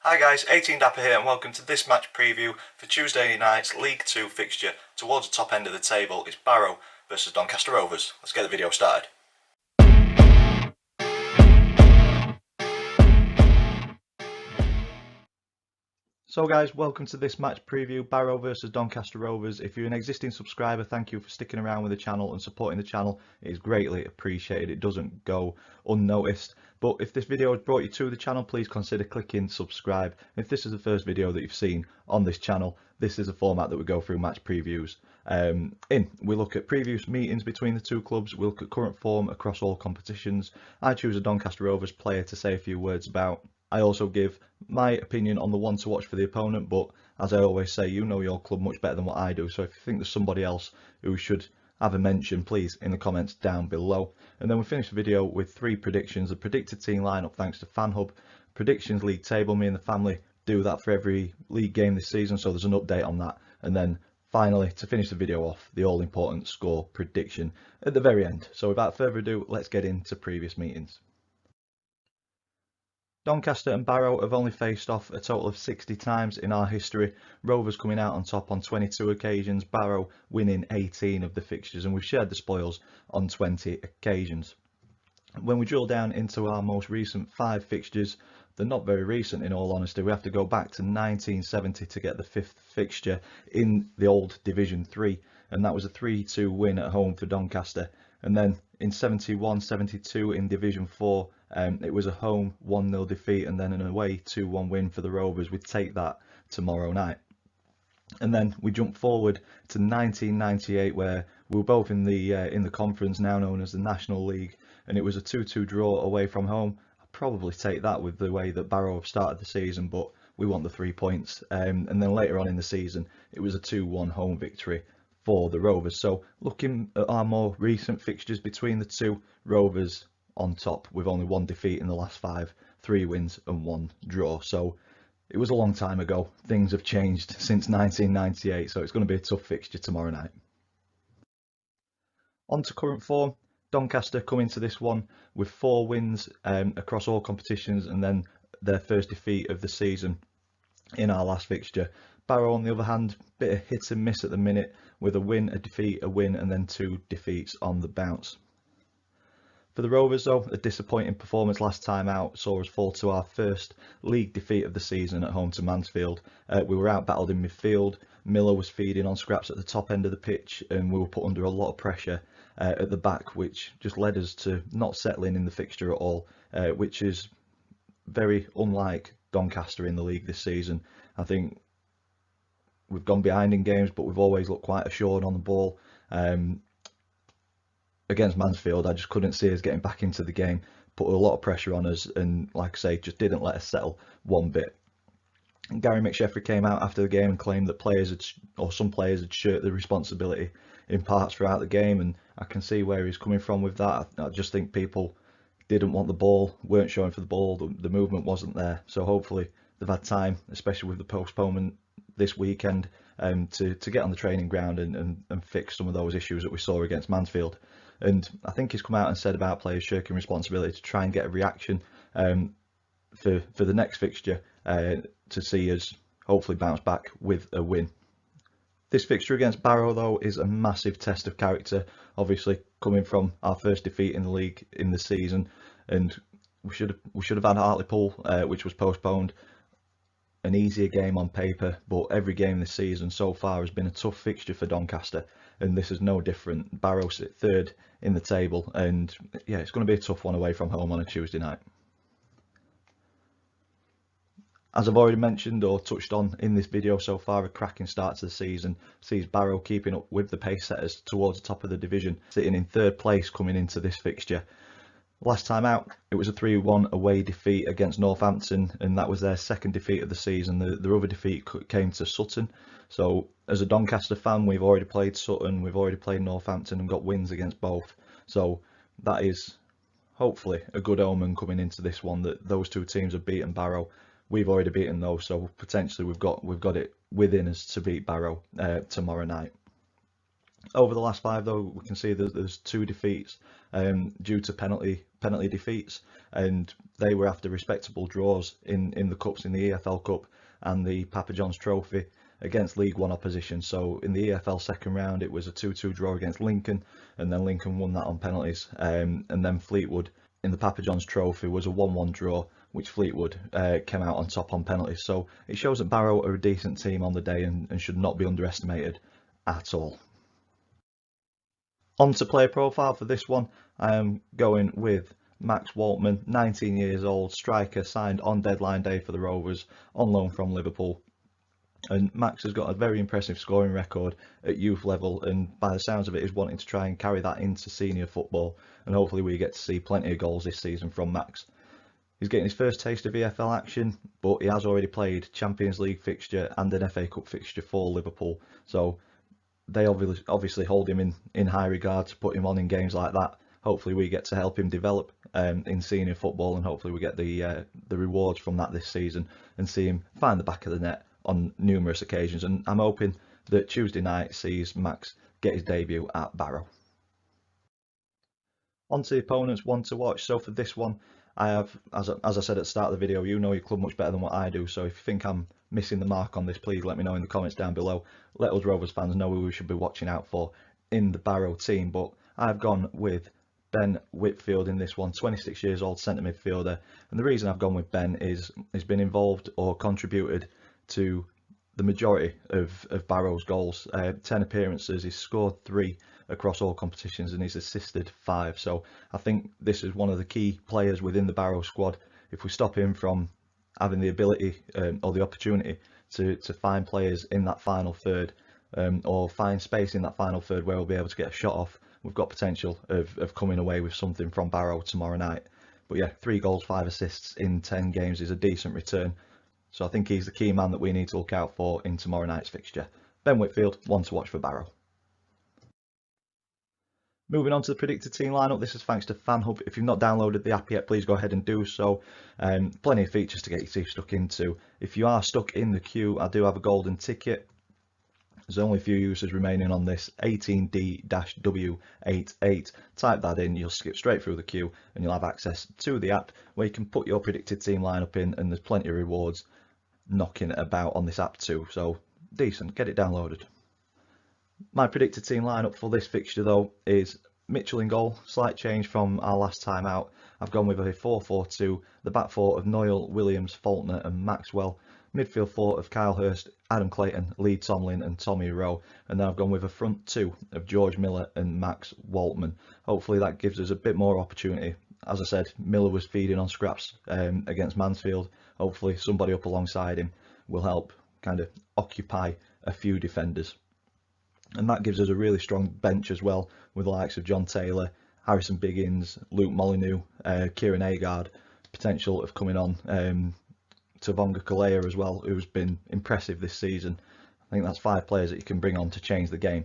Hi guys, 18 Dapper here and welcome to this match preview for Tuesday night's League 2 fixture. Towards the top end of the table is Barrow versus Doncaster Rovers. Let's get the video started. So guys, welcome to this match preview, Barrow versus Doncaster Rovers. If you're an existing subscriber, thank you for sticking around with the channel and supporting the channel. It is greatly appreciated. It doesn't go unnoticed. But if this video has brought you to the channel, please consider clicking subscribe. If this is the first video that you've seen on this channel, this is a format that we go through match previews. We look at previous meetings between the two clubs, we look at current form across all competitions. I choose a Doncaster Rovers player to say a few words about. I also give my opinion on the one to watch for the opponent, but as I always say, you know your club much better than what I do, so if you think there's somebody else who should have a mention, please in the comments down below. And then we finish the video with 3 predictions, a predicted team lineup thanks to FanHub, predictions league table. Me and the family do that for every league game this season, so there's an update on that. And then finally, to finish the video off, the all important score prediction at the very end. So without further ado, let's get into previous meetings. Doncaster and Barrow have only faced off a total of 60 times in our history. Rovers coming out on top on 22 occasions, Barrow winning 18 of the fixtures, and we've shared the spoils on 20 occasions. When we drill down into our most recent 5 fixtures, they're not very recent in all honesty. We have to go back to 1970 to get the 5th fixture in the old Division 3, and that was a 3-2 win at home for Doncaster. And then in 71-72 in Division 4, it was a home 1-0 defeat and then an away 2-1 win for the Rovers. We'd take that tomorrow night. And then we jump forward to 1998, where we were both in the conference now known as the National League, and it was a 2-2 draw away from home. I'd probably take that with the way that Barrow have started the season, but we want the 3 points. And then later on in the season, it was a 2-1 home victory for the Rovers. So looking at our more recent fixtures between the two, Rovers on top with only 1 defeat in the last 5, 3 wins and 1 draw. So it was a long time ago. Things have changed since 1998, so it's going to be a tough fixture tomorrow night. On to current form. Doncaster come into this one with 4 wins across all competitions, and then their first defeat of the season in our last fixture. Barrow, on the other hand, bit of hit and miss at the minute, with a win, a defeat, a win, and then 2 defeats on the bounce. For the Rovers though, a disappointing performance last time out saw us fall to our first league defeat of the season at home to Mansfield. We were out-battled in midfield, Miller was feeding on scraps at the top end of the pitch, and we were put under a lot of pressure at the back, which just led us to not settling in the fixture at all, which is very unlike Doncaster in the league this season. I think we've gone behind in games, but we've always looked quite assured on the ball. Against Mansfield, I just couldn't see us getting back into the game, put a lot of pressure on us, and like I say, just didn't let us settle one bit. Gary McSheffrey came out after the game and claimed that some players had shirked the responsibility in parts throughout the game, and I can see where he's coming from with that. I just think people didn't want the ball, weren't showing for the ball, the movement wasn't there. So hopefully they've had time, especially with the postponement this weekend, to get on the training ground and fix some of those issues that we saw against Mansfield. And I think he's come out and said about players shirking responsibility to try and get a reaction for the next fixture, to see us hopefully bounce back with a win. This fixture against Barrow though is a massive test of character, obviously coming from our first defeat in the league in the season, and we should have had Hartlepool, which was postponed. An easier game on paper, but every game this season so far has been a tough fixture for Doncaster, and this is no different. Barrow sit 3rd in the table, and yeah, it's going to be a tough one away from home on a Tuesday night. As I've already mentioned or touched on in this video so far, a cracking start to the season sees Barrow keeping up with the pace setters towards the top of the division, sitting in 3rd place coming into this fixture. Last time out, it was a 3-1 away defeat against Northampton, and that was their 2nd defeat of the season. The other defeat came to Sutton. So as a Doncaster fan, we've already played Sutton, we've already played Northampton and got wins against both. So that is hopefully a good omen coming into this one, that those 2 teams have beaten Barrow. We've already beaten those, so potentially we've got it within us to beat Barrow tomorrow night. Over the last 5 though, we can see that there's 2 defeats due to penalty defeats, and they were after respectable draws in the cups, in the EFL Cup and the Papa John's Trophy against League One opposition. So in the EFL second round, it was a 2-2 draw against Lincoln, and then Lincoln won that on penalties. And then Fleetwood in the Papa John's Trophy was a 1-1 draw, which Fleetwood came out on top on penalties. So it shows that Barrow are a decent team on the day and should not be underestimated at all. On to player profile for this one, I am going with Max Waltman, 19 years old, striker, signed on deadline day for the Rovers, on loan from Liverpool. And Max has got a very impressive scoring record at youth level, and by the sounds of it is wanting to try and carry that into senior football, and hopefully we get to see plenty of goals this season from Max. He's getting his first taste of EFL action, but he has already played Champions League fixture and an FA Cup fixture for Liverpool, so they obviously hold him in high regard to put him on in games like that. Hopefully we get to help him develop in senior football, and hopefully we get the rewards from that this season and see him find the back of the net on numerous occasions. And I'm hoping that Tuesday night sees Max get his debut at Barrow. On to the opponents, one to watch. So for this one, I have, as I said at the start of the video, you know your club much better than what I do. So if you think I'm missing the mark on this, please let me know in the comments down below. Let us Rovers fans know who we should be watching out for in the Barrow team. But I've gone with Ben Whitfield in this one, 26 years old, centre midfielder. And the reason I've gone with Ben is he's been involved or contributed to the majority of Barrow's goals. 10 appearances, he's scored 3 across all competitions, and he's assisted 5. So I think this is one of the key players within the Barrow squad. If we stop him from having the ability or the opportunity to find players in that final third, or find space in that final third where we'll be able to get a shot off, we've got potential of coming away with something from Barrow tomorrow night. But yeah, 3 goals, 5 assists in 10 games is a decent return. So I think he's the key man that we need to look out for in tomorrow night's fixture. Ben Whitfield, one to watch for Barrow. Moving on to the predicted team lineup, this is thanks to FanHub. If you've not downloaded the app yet, please go ahead and do so. Plenty of features to get your teeth stuck into. If you are stuck in the queue, I do have a golden ticket. There's only a few users remaining on this, 18D-W88. Type that in, you'll skip straight through the queue and you'll have access to the app where you can put your predicted team lineup in, and there's plenty of rewards knocking about on this app too. So decent, get it downloaded. My predicted team lineup for this fixture though is Mitchell in goal, slight change from our last time out. I've gone with a 4-4-2, the back four of Noyle, Williams, Faulkner and Maxwell, midfield four of Kyle Hurst, Adam Clayton, Lee Tomlin and Tommy Rowe, and then I've gone with a front two of George Miller and Max Waltman. Hopefully that gives us a bit more opportunity. As I said, Miller was feeding on scraps against Mansfield. Hopefully somebody up alongside him will help kind of occupy a few defenders. And that gives us a really strong bench as well, with the likes of John Taylor, Harrison Biggins, Luke Molyneux, Kieran Agard, potential of coming on, Tavonga Kalea as well, who's been impressive this season. I think that's 5 players that you can bring on to change the game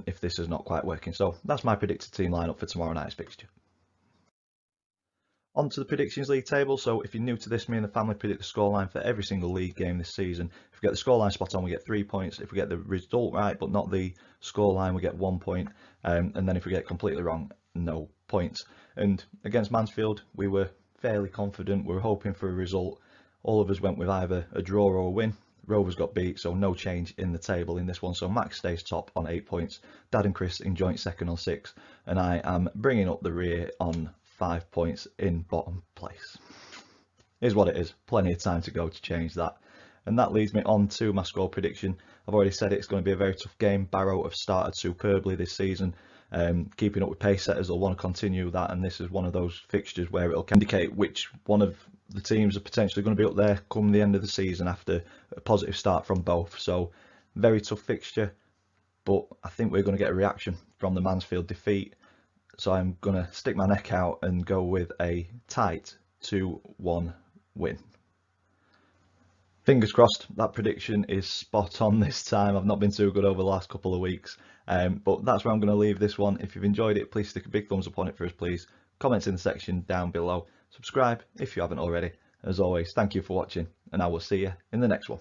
if this is not quite working. So that's my predicted team lineup for tomorrow night's fixture. On to the predictions league table. So if you're new to this, me and the family predict the scoreline for every single league game this season. If we get the scoreline spot on, we get 3 points. If we get the result right but not the scoreline, we get 1 point. And then if we get completely wrong, no points. And against Mansfield, we were fairly confident. We were hoping for a result. All of us went with either a draw or a win. Rovers got beat, so no change in the table in this one. So Max stays top on 8 points. Dad and Chris in joint second on 6. And I am bringing up the rear on 5 points in bottom place. Here's what it is. Plenty of time to go to change that. And that leads me on to my score prediction. I've already said it's going to be a very tough game. Barrow have started superbly this season, keeping up with pace setters. They'll want to continue that, and this is one of those fixtures where it'll indicate which one of the teams are potentially going to be up there come the end of the season after a positive start from both. So very tough fixture, but I think we're going to get a reaction from the Mansfield defeat. So I'm going to stick my neck out and go with a tight 2-1 win. Fingers crossed that prediction is spot on this time. I've not been too good over the last couple of weeks, but that's where I'm going to leave this one. If you've enjoyed it, please stick a big thumbs up on it for us, please. Comments in the section down below. Subscribe if you haven't already. As always, thank you for watching, and I will see you in the next one.